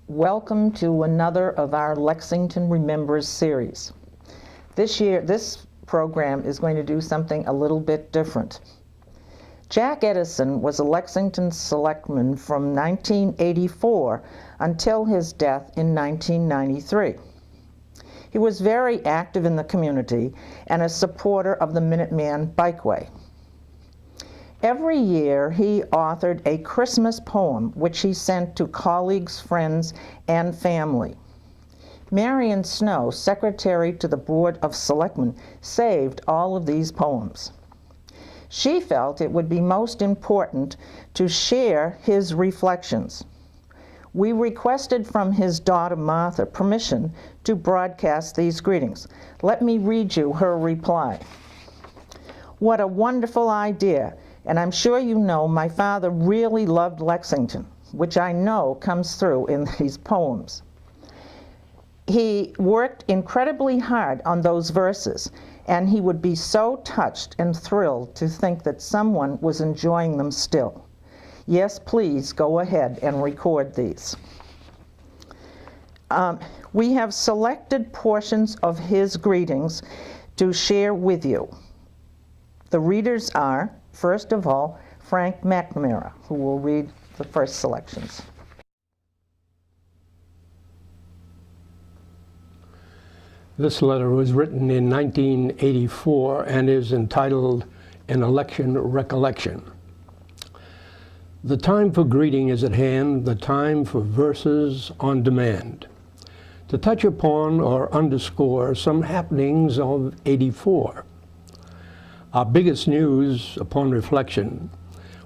Welcome to another of our Lexington Remembers series. This year, this program is going to do something a little bit different. Jack Edison was a Lexington selectman from 1984 until his death in 1993. He was very active in the community and a supporter of the Minuteman Bikeway. Every year, he authored a Christmas poem which he sent to colleagues, friends, and family. Marion Snow, secretary to the Board of Selectmen, saved all of these poems. She felt it would be most important to share his reflections. We requested from his daughter Martha permission to broadcast these greetings. Let me read you her reply. What a wonderful idea. And I'm sure you know my father really loved Lexington, which I know comes through in these poems. He worked incredibly hard on those verses, and he would be so touched and thrilled to think that someone was enjoying them still. Yes, please go ahead and record these. We have selected portions of his greetings to share with you. The readers are, first of all, Frank McNamara, who will read the first selections. This letter was written in 1984 and is entitled An Election Recollection. The time for greeting is at hand, the time for verses on demand, to touch upon or underscore some happenings of '84. Our biggest news, upon reflection,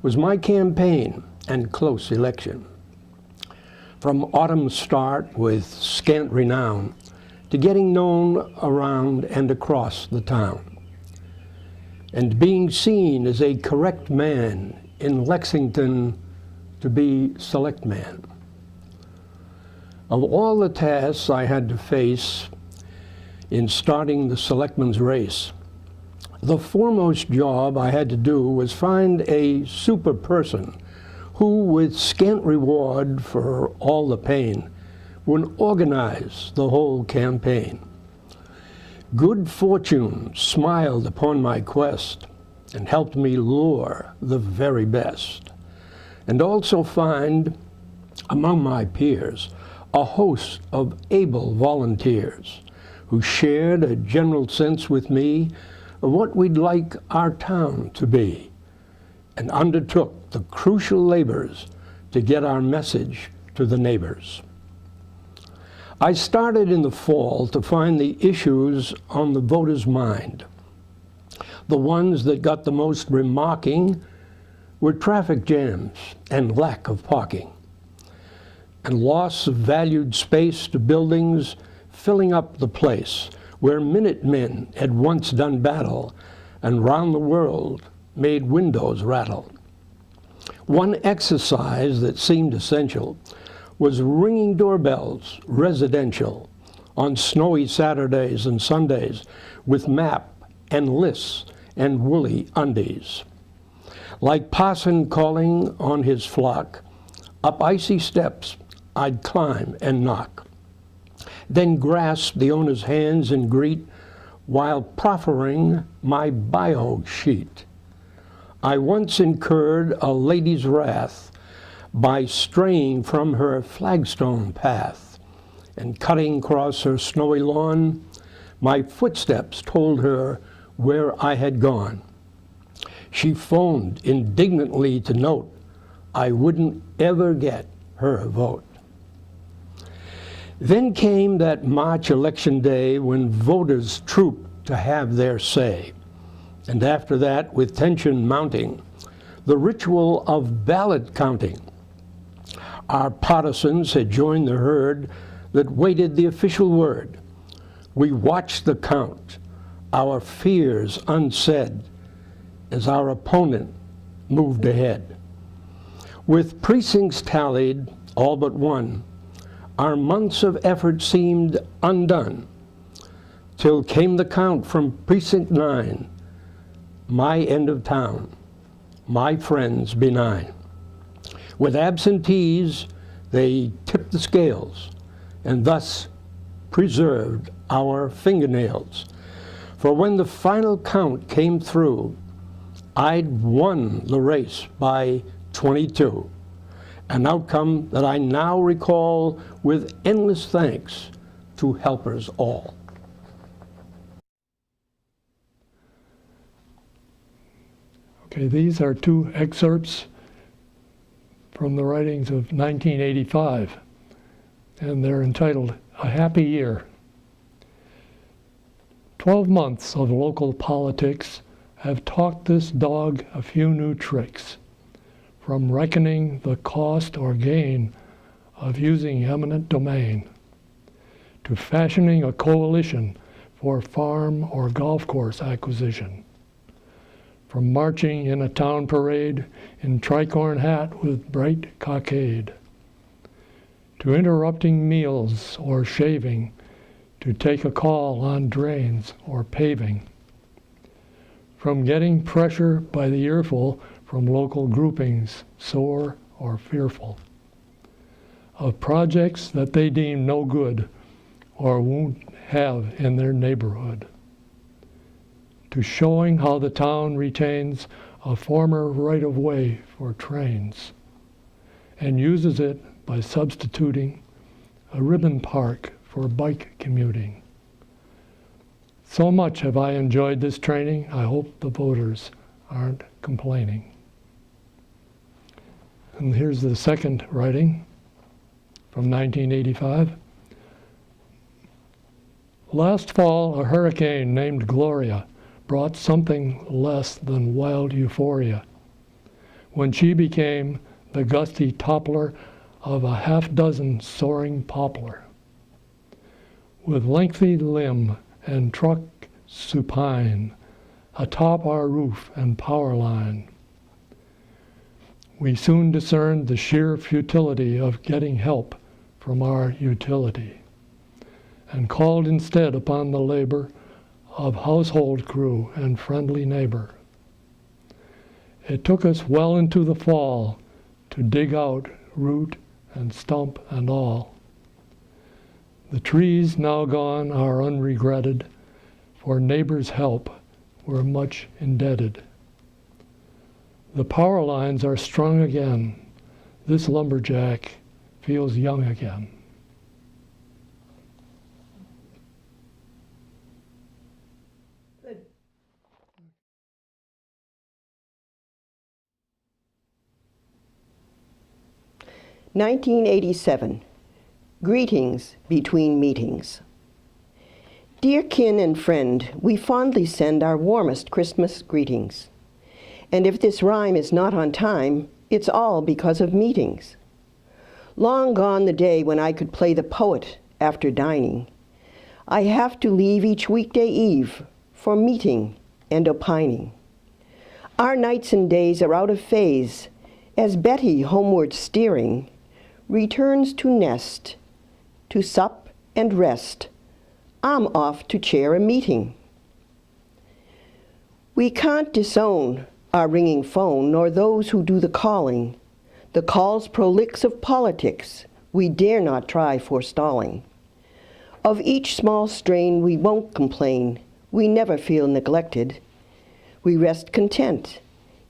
was my campaign and close election. From autumn's start with scant renown to getting known around and across the town, and being seen as a correct man in Lexington to be Selectman. Of all the tasks I had to face in starting the Selectman's race, the foremost job I had to do was find a super person who, with scant reward for all the pain, would organize the whole campaign. Good fortune smiled upon my quest and helped me lure the very best, and also find among my peers a host of able volunteers who shared a general sense with me of what we'd like our town to be, and undertook the crucial labors to get our message to the neighbors. I started in the fall to find the issues on the voters' mind. The ones that got the most remarking were traffic jams and lack of parking, and loss of valued space to buildings filling up the place where Minutemen had once done battle and round the world made windows rattle. One exercise that seemed essential was ringing doorbells residential on snowy Saturdays and Sundays with map and lists and woolly undies. Like parson calling on his flock, up icy steps I'd climb and knock, then grasp the owner's hands and greet while proffering my bio sheet. I once incurred a lady's wrath by straying from her flagstone path, and cutting across her snowy lawn, my footsteps told her where I had gone. She phoned indignantly to note I wouldn't ever get her vote. Then came that March election day when voters trooped to have their say. And after that, with tension mounting, the ritual of ballot counting. Our partisans had joined the herd that waited the official word. We watched the count, our fears unsaid, as our opponent moved ahead. With precincts tallied, all but one, our months of effort seemed undone, till came the count from Precinct 9, my end of town, my friends benign. With absentees, They tipped the scales and thus preserved our fingernails. For when the final count came through, I'd won the race by 22, an outcome that I now recall with endless thanks to helpers all. Okay, these are two excerpts from the writings of 1985, and they're entitled A Happy Year. 12 months of local politics have taught this dog a few new tricks, from reckoning the cost or gain of using eminent domain, to fashioning a coalition for farm or golf course acquisition, from marching in a town parade in tricorn hat with bright cockade, to interrupting meals or shaving to take a call on drains or paving, from getting pressure by the earful from local groupings, sore or fearful, of projects that they deem no good or won't have in their neighborhood, to showing how the town retains a former right-of-way for trains and uses it by substituting a ribbon park for bike commuting. So much have I enjoyed this training, I hope the voters aren't complaining. And here's the second writing from 1985. Last fall, a hurricane named Gloria brought something less than wild euphoria when she became the gusty toppler of a half-dozen soaring poplar. With lengthy limb and truck supine atop our roof and power line, we soon discerned the sheer futility of getting help from our utility and called instead upon the labor of household crew and friendly neighbor. It took us well into the fall to dig out root and stump and all. The trees now gone are unregretted, for neighbors' help we're much indebted. The power lines are strung again. This lumberjack feels young again. Good. 1987. Greetings between meetings. Dear kin and friend, we fondly send our warmest Christmas greetings. And if this rhyme is not on time, it's all because of meetings. Long gone the day when I could play the poet after dining. I have to leave each weekday eve for meeting and opining. Our nights and days are out of phase as Betty, homeward steering, returns to nest, to sup and rest. I'm off to chair a meeting. We can't disown our ringing phone, nor those who do the calling. The calls prolix of politics, we dare not try forestalling. Of each small strain we won't complain, we never feel neglected. We rest content,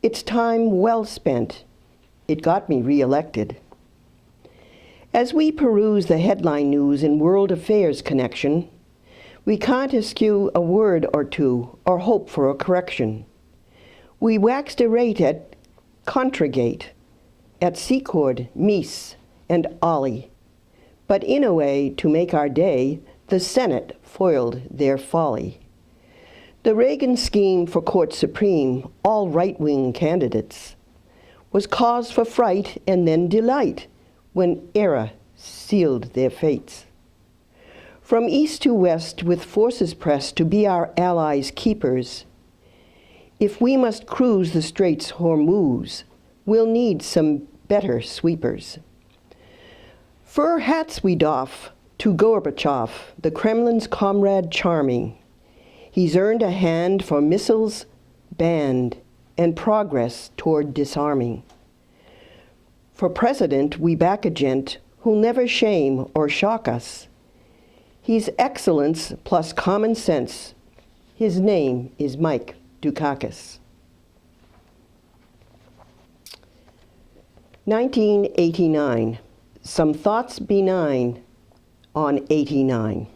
it's time well spent, it got me re-elected. As we peruse the headline news in world affairs connection, we can't eschew a word or two or hope for a correction. We waxed irate at contragate, at Secord, Mies, and Ollie. But in a way, to make our day, the Senate foiled their folly. The Reagan scheme for Court Supreme, all right-wing candidates, was cause for fright and then delight when error sealed their fates. From east to west, with forces pressed to be our allies' keepers, if we must cruise the Straits Hormuz, we'll need some better sweepers. Fur hats we doff to Gorbachev, the Kremlin's comrade charming. He's earned a hand for missiles banned and progress toward disarming. For president, we back a gent who'll never shame or shock us. He's excellence plus common sense. His name is Mike Dukakis. 1989. Some thoughts benign on 89.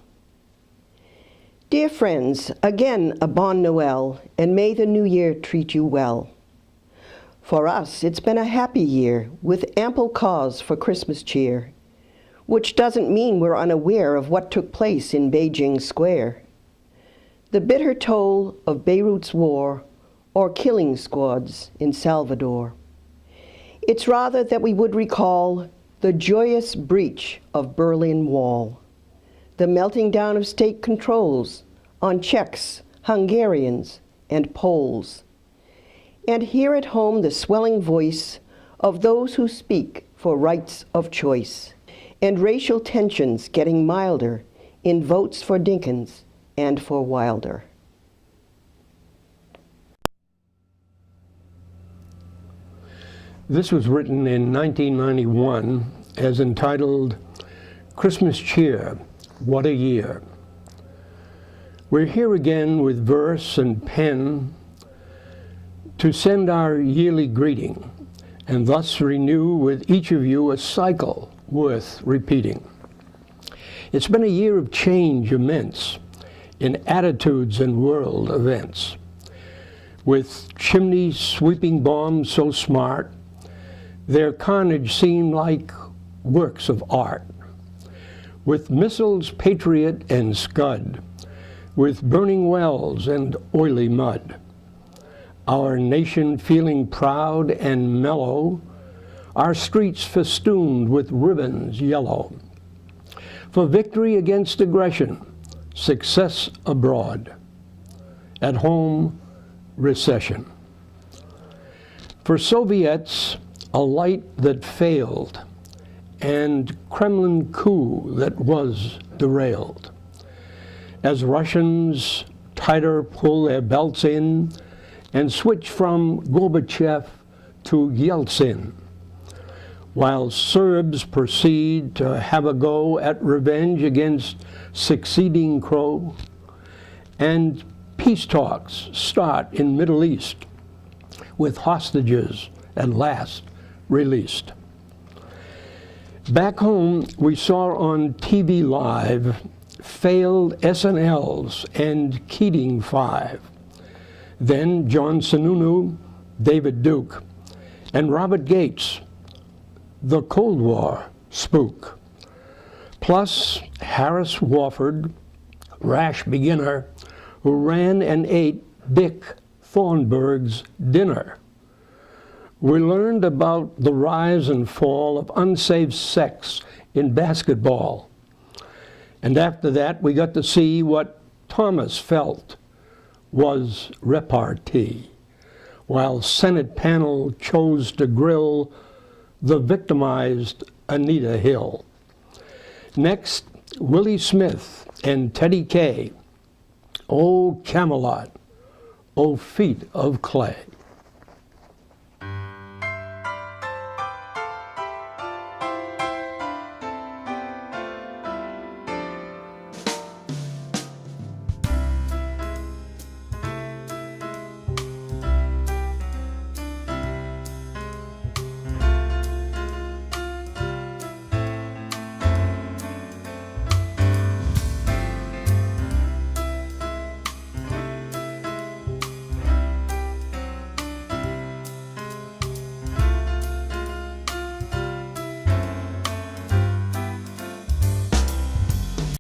Dear friends, again a bon Noel, and may the new year treat you well. For us, it's been a happy year, with ample cause for Christmas cheer, which doesn't mean we're unaware of what took place in Beijing Square. The bitter toll of Beirut's war, or killing squads in Salvador. It's rather that we would recall the joyous breach of Berlin Wall, the melting down of state controls on Czechs, Hungarians, and Poles, and hear at home the swelling voice of those who speak for rights of choice, and racial tensions getting milder in votes for Dinkins and for Wilder. This was written in 1991 as entitled Christmas Cheer, What a Year. We're here again with verse and pen to send our yearly greeting and thus renew with each of you a cycle worth repeating. It's been a year of change immense in attitudes and world events. With chimneys sweeping bombs so smart, their carnage seemed like works of art. With missiles Patriot and Scud, with burning wells and oily mud, our nation feeling proud and mellow, our streets festooned with ribbons yellow. For victory against aggression, success abroad. At home, recession. For Soviets, a light that failed, and Kremlin coup that was derailed. As Russians tighter pull their belts in and switch from Gorbachev to Yeltsin, while Serbs proceed to have a go at revenge against succeeding Crow, and peace talks start in Middle East, with hostages at last released. Back home, we saw on TV Live failed SNLs and Keating 5. Then John Sununu, David Duke, and Robert Gates, the Cold War spook. Plus Harris Wofford, rash beginner, who ran and ate Dick Thornburg's dinner. We learned about the rise and fall of unsafe sex in basketball. And after that, we got to see what Thomas felt was repartee, while Senate panel chose to grill the victimized Anita Hill. Next, Willie Smith and Teddy Kaye. Oh, Camelot, oh, feet of clay.